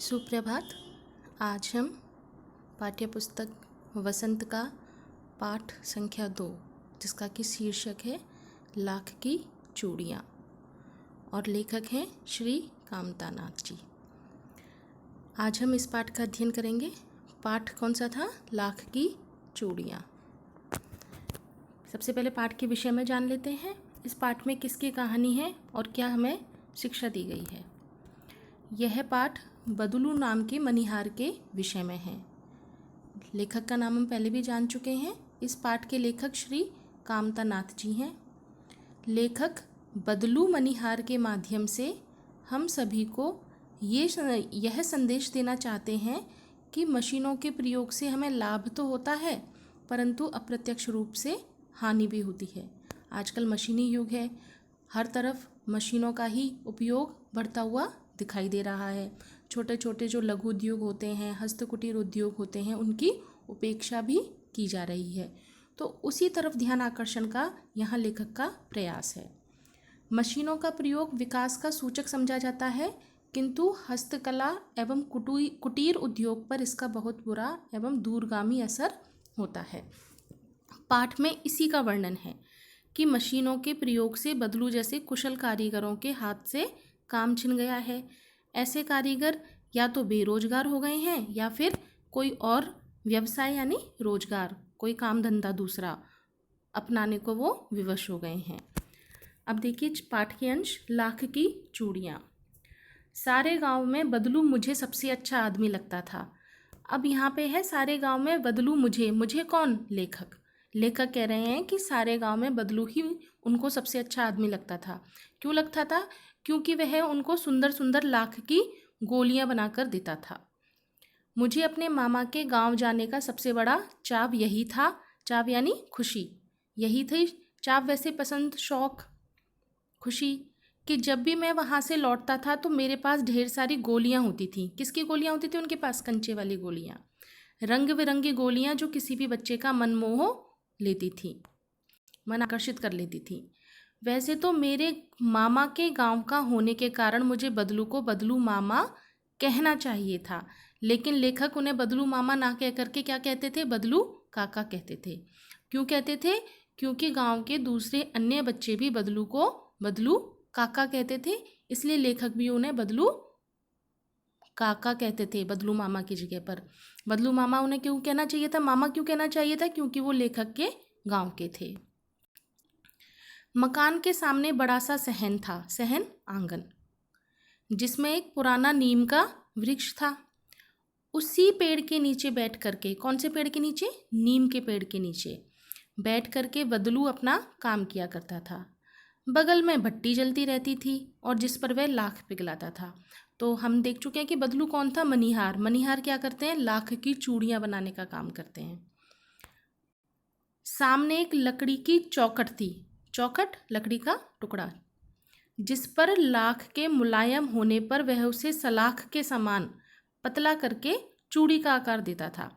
सुप्रभात। आज हम पाठ्य पुस्तक वसंत का पाठ संख्या 2 जिसका कि शीर्षक है लाख की चूड़ियाँ और लेखक हैं श्री कामतानाथ जी। आज हम इस पाठ का अध्ययन करेंगे। पाठ कौन सा था? लाख की चूड़ियाँ। सबसे पहले पाठ के विषय में जान लेते हैं। इस पाठ में किसकी कहानी है और क्या हमें शिक्षा दी गई है। यह पाठ बदलू नाम के मनिहार के विषय में है। लेखक का नाम हम पहले भी जान चुके हैं। इस पाठ के लेखक श्री कामतानाथ जी हैं। लेखक बदलू मनिहार के माध्यम से हम सभी को यह संदेश देना चाहते हैं कि मशीनों के प्रयोग से हमें लाभ तो होता है परंतु अप्रत्यक्ष रूप से हानि भी होती है। आजकल मशीनी युग है, हर तरफ मशीनों का ही उपयोग बढ़ता हुआ दिखाई दे रहा है। छोटे छोटे जो लघु उद्योग होते हैं, हस्तकुटीर उद्योग होते हैं, उनकी उपेक्षा भी की जा रही है। तो उसी तरफ ध्यान आकर्षण का यहाँ लेखक का प्रयास है। मशीनों का प्रयोग विकास का सूचक समझा जाता है किंतु हस्तकला एवं कुटीर उद्योग पर इसका बहुत बुरा एवं दूरगामी असर होता है। पाठ में इसी का वर्णन है कि मशीनों के प्रयोग से बदलू जैसे कुशल कारीगरों के हाथ से काम छिन गया है। ऐसे कारीगर या तो बेरोजगार हो गए हैं या फिर कोई और व्यवसाय यानी रोजगार, कोई काम धंधा दूसरा अपनाने को वो विवश हो गए हैं। अब देखिए पाठ के अंश लाख की चूड़ियाँ। सारे गांव में बदलू मुझे सबसे अच्छा आदमी लगता था। अब यहाँ पे है सारे गांव में बदलू मुझे कौन? लेखक कह रहे हैं कि सारे गांव में बदलू ही उनको सबसे अच्छा आदमी लगता था। क्यों लगता था? क्योंकि वह उनको सुंदर सुंदर लाख की गोलियां बनाकर देता था। मुझे अपने मामा के गांव जाने का सबसे बड़ा चाव यही था। चाव यानी खुशी, यही थी चाव, वैसे पसंद, शौक, खुशी कि जब भी मैं वहाँ से लौटता था तो मेरे पास ढेर सारी गोलियाँ होती थी। किसकी गोलियाँ होती थी? उनके पास कंचे वाली गोलियाँ, रंग बिरंगी गोलियाँ जो किसी भी बच्चे का मन मोह लेती थी, मन आकर्षित कर लेती थी। वैसे तो मेरे मामा के गांव का होने के कारण मुझे बदलू को बदलू मामा कहना चाहिए था, लेकिन लेखक उन्हें बदलू मामा ना कह करके क्या कहते थे? बदलू काका कहते थे। क्यों कहते थे? क्योंकि गांव के दूसरे अन्य बच्चे भी बदलू को बदलू काका कहते थे, इसलिए लेखक भी उन्हें बदलू काका कहते थे बदलू मामा की जगह पर। बदलू मामा उन्हें क्यों कहना चाहिए था? मामा क्यों कहना चाहिए था? क्योंकि वो लेखक के गांव के थे। मकान के सामने बड़ा सा सहन था, सहन आंगन, जिसमें एक पुराना नीम का वृक्ष था। उसी पेड़ के नीचे बैठ करके, कौन से पेड़ के नीचे? नीम के पेड़ के नीचे बैठ करके बदलू अपना काम किया करता था। बगल में भट्टी जलती रहती थी और जिस पर वह लाख पिघलाता था। तो हम देख चुके हैं कि बदलू कौन था? मनिहार। मनिहार क्या करते हैं? लाख की चूड़ियाँ बनाने का काम करते हैं। सामने एक लकड़ी की चौखट थी, चौखट लकड़ी का टुकड़ा, जिस पर लाख के मुलायम होने पर वह उसे सलाख के समान पतला करके चूड़ी का आकार देता था।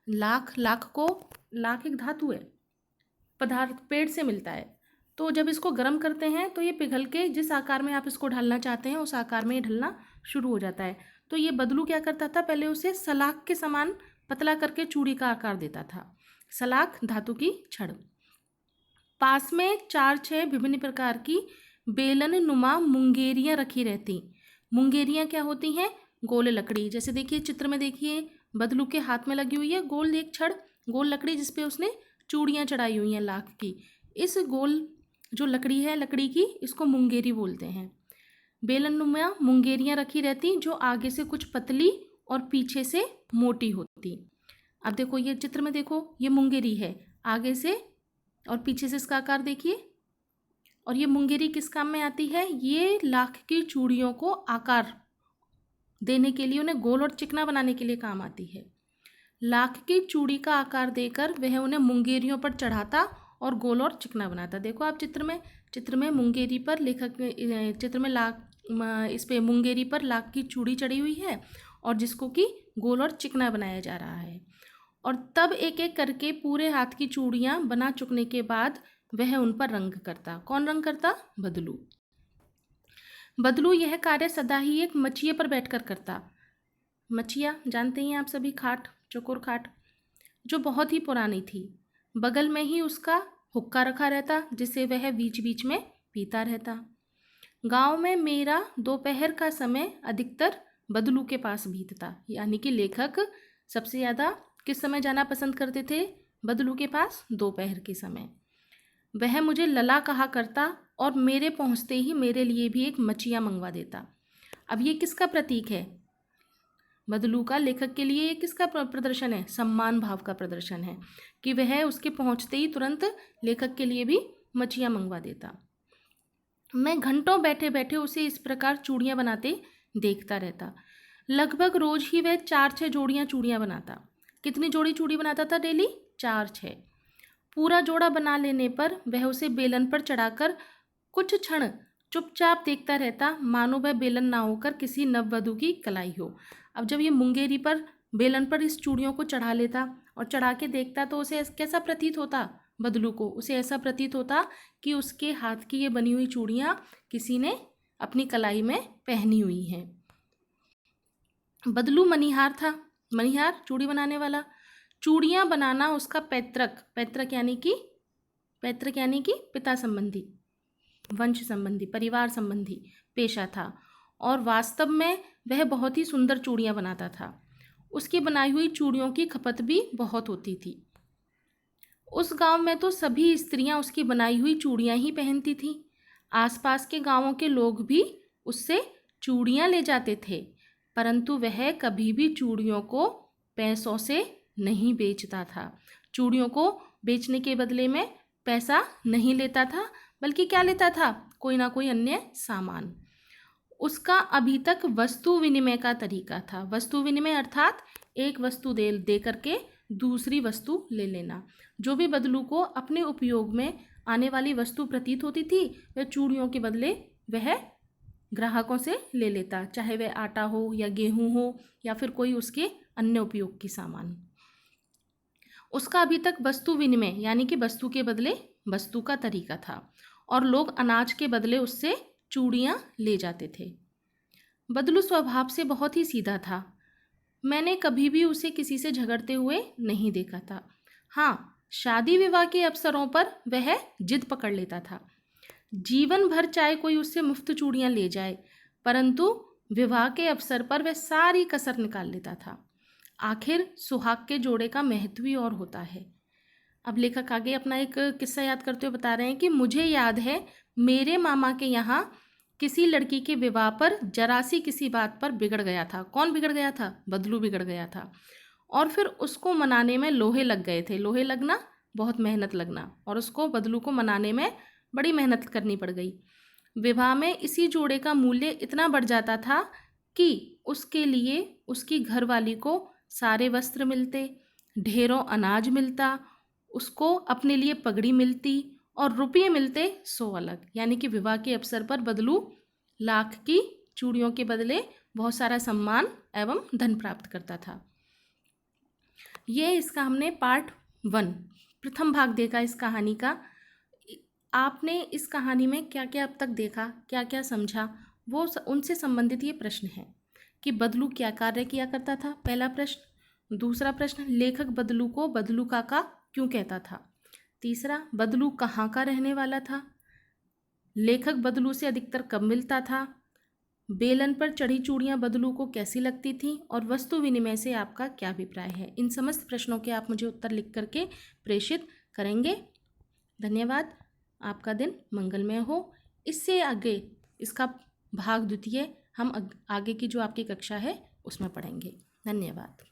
लाख एक धातु है, पदार्थ पेड़ से मिलता है। तो जब इसको गर्म करते हैं तो ये पिघल के जिस आकार में आप इसको ढालना चाहते हैं उस आकार में ये ढलना शुरू हो जाता है। तो ये बदलू क्या करता था? पहले उसे सलाख के समान पतला करके चूड़ी का आकार देता था। सलाख धातु की छड़। पास में 4-6 विभिन्न प्रकार की बेलन नुमा मुंगेरियां रखी रहती। मुंगेरियां क्या होती हैं? गोल लकड़ी। जैसे देखिए चित्र में देखिए बदलू के हाथ में लगी हुई है गोल एक छड़, गोल लकड़ी, जिसपे उसने चूड़ियां चढ़ाई हुई हैं लाख की। इस गोल जो लकड़ी है, लकड़ी की, इसको मुंगेरी बोलते हैं। बेलन नुमा मुंगेरियां रखी रहती जो आगे से कुछ पतली और पीछे से मोटी होती। अब देखो ये चित्र में देखो, ये मुंगेरी है, आगे से और पीछे से इसका आकार देखिए। और ये मुंगेरी किस काम में आती है? ये लाख की चूड़ियों को आकार देने के लिए, उन्हें गोल और चिकना बनाने के लिए काम आती है। लाख की चूड़ी का आकार देकर वह उन्हें मुंगेरियों पर चढ़ाता और गोल और चिकना बनाता। देखो आप चित्र में मुंगेरी पर लेखक चित्र में इस पे मुंगेरी पर लाख की चूड़ी चढ़ी हुई है और जिसको कि गोल और चिकना बनाया जा रहा है। और तब एक एक करके पूरे हाथ की चूड़ियाँ बना चुकने के बाद वह उन पर रंग करता। कौन रंग करता? बदलू यह कार्य सदा ही एक मचिए पर बैठकर करता। मचिया जानते ही हैं आप सभी, खाट, चौकोर खाट, जो बहुत ही पुरानी थी। बगल में ही उसका हुक्का रखा रहता जिसे वह बीच बीच में पीता रहता। गांव में मेरा दोपहर का समय अधिकतर बदलू के पास बीतता, यानी कि लेखक सबसे ज़्यादा किस समय जाना पसंद करते थे? बदलू के पास दोपहर के समय। वह मुझे लला कहा करता और मेरे पहुंचते ही मेरे लिए भी एक मचिया मंगवा देता। अब ये किसका प्रतीक है? बदलू का लेखक के लिए ये किसका प्रदर्शन है? सम्मान भाव का प्रदर्शन है कि वह उसके पहुंचते ही तुरंत लेखक के लिए भी मचिया मंगवा देता। मैं घंटों बैठे बैठे उसे इस प्रकार चूड़ियाँ बनाते देखता रहता। लगभग रोज ही वह 4-6 जोड़ियाँ चूड़ियाँ बनाता। कितनी जोड़ी चूड़ी बनाता था डेली? 4-6। पूरा जोड़ा बना लेने पर वह उसे बेलन पर चढ़ाकर कुछ क्षण चुपचाप देखता रहता, मानो वह बेलन ना होकर किसी नववधू की कलाई हो। अब जब ये मुंगेरी पर बेलन पर इस चूड़ियों को चढ़ा लेता और चढ़ा के देखता तो उसे कैसा प्रतीत होता? बदलू को उसे ऐसा प्रतीत होता कि उसके हाथ की ये बनी हुई चूड़ियाँ किसी ने अपनी कलाई में पहनी हुई हैं। बदलू मनिहार था, मनिहार चूड़ी बनाने वाला। चूड़ियाँ बनाना उसका पैतृक यानी कि पिता संबंधी, वंश संबंधी, परिवार संबंधी पेशा था और वास्तव में वह बहुत ही सुंदर चूड़ियाँ बनाता था। उसकी बनाई हुई चूड़ियों की खपत भी बहुत होती थी। उस गांव में तो सभी स्त्रियां उसकी बनाई हुई चूड़ियाँ ही पहनती थीं। आसपास के गांवों के लोग भी उससे चूड़ियाँ ले जाते थे, परंतु वह कभी भी चूड़ियों को पैसों से नहीं बेचता था। चूड़ियों को बेचने के बदले में पैसा नहीं लेता था, बल्कि क्या लेता था? कोई ना कोई अन्य सामान। उसका अभी तक वस्तु विनिमय का तरीका था। वस्तु विनिमय अर्थात एक वस्तु दे करके दूसरी वस्तु ले लेना। जो भी बदलू को अपने उपयोग में आने वाली वस्तु प्रतीत होती थी वह चूड़ियों के बदले वह ग्राहकों से ले लेता, चाहे वह आटा हो या गेहूं हो या फिर कोई उसके अन्य उपयोग की सामान। उसका अभी तक वस्तु विनिमय यानी कि वस्तु के बदले वस्तु का तरीका था और लोग अनाज के बदले उससे चूड़ियाँ ले जाते थे। बदलू स्वभाव से बहुत ही सीधा था। मैंने कभी भी उसे किसी से झगड़ते हुए नहीं देखा था। हाँ, शादी विवाह के अवसरों पर वह जिद पकड़ लेता था। जीवन भर चाहे कोई उससे मुफ्त चूड़ियाँ ले जाए, परंतु विवाह के अवसर पर वह सारी कसर निकाल लेता था। आखिर सुहाग के जोड़े का महत्व ही और होता है। अब लेखक आगे अपना एक किस्सा याद करते हुए बता रहे हैं कि मुझे याद है मेरे मामा के यहाँ किसी लड़की के विवाह पर जरा सी किसी बात पर बिगड़ गया था। कौन बिगड़ गया था? बदलू बिगड़ गया था। और फिर उसको मनाने में लोहे लग गए थे। लोहे लगना, बहुत मेहनत लगना, और उसको बदलू को मनाने में बड़ी मेहनत करनी पड़ गई। विवाह में इसी जोड़े का मूल्य इतना बढ़ जाता था कि उसके लिए उसकी घरवाली को सारे वस्त्र मिलते, ढेरों अनाज मिलता, उसको अपने लिए पगड़ी मिलती और रुपये मिलते 100 अलग। यानी कि विवाह के अवसर पर बदलू लाख की चूड़ियों के बदले बहुत सारा सम्मान एवं धन प्राप्त करता था। ये इसका हमने पार्ट 1 प्रथम भाग देखा इस कहानी का। आपने इस कहानी में क्या क्या अब तक देखा, क्या क्या समझा, वो उनसे संबंधित ये प्रश्न है कि बदलू क्या कार्य किया करता था, पहला प्रश्न। दूसरा प्रश्न, लेखक बदलू को बदलू काका क्यों कहता था। तीसरा, बदलू कहाँ का रहने वाला था। लेखक बदलू से अधिकतर कब मिलता था। बेलन पर चढ़ी चूड़ियाँ बदलू को कैसी लगती थीं और वस्तु विनिमय से आपका क्या अभिप्राय है। इन समस्त प्रश्नों के आप मुझे उत्तर लिख करके प्रेषित करेंगे। धन्यवाद। आपका दिन मंगलमय हो। इससे आगे इसका भाग 2 हम आगे की जो आपकी कक्षा है उसमें पढ़ेंगे। धन्यवाद।